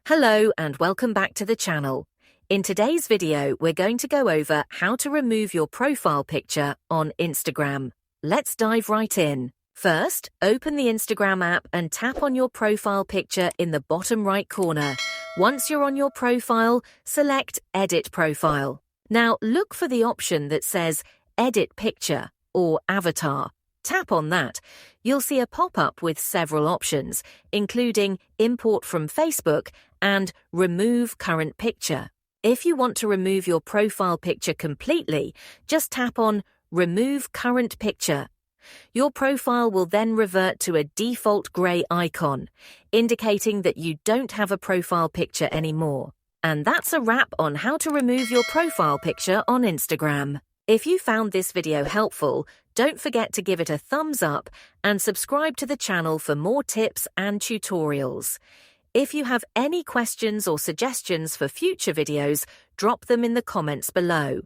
Hello and welcome back to the channel. In today's video, we're going to go over how to remove your profile picture on Instagram. Let's dive right in. First, open the Instagram app and tap on your profile picture in the bottom right corner. Once you're on your profile, select Edit Profile. Now look for the option that says Edit Picture or Avatar. Tap on that. You'll see a pop-up with several options, including Import from Facebook and Remove Current Picture. If you want to remove your profile picture completely, just tap on Remove Current Picture. Your profile will then revert to a default grey icon, indicating that you don't have a profile picture anymore. And that's a wrap on how to remove your profile picture on Instagram. If you found this video helpful, don't forget to give it a thumbs up and subscribe to the channel for more tips and tutorials. If you have any questions or suggestions for future videos, drop them in the comments below.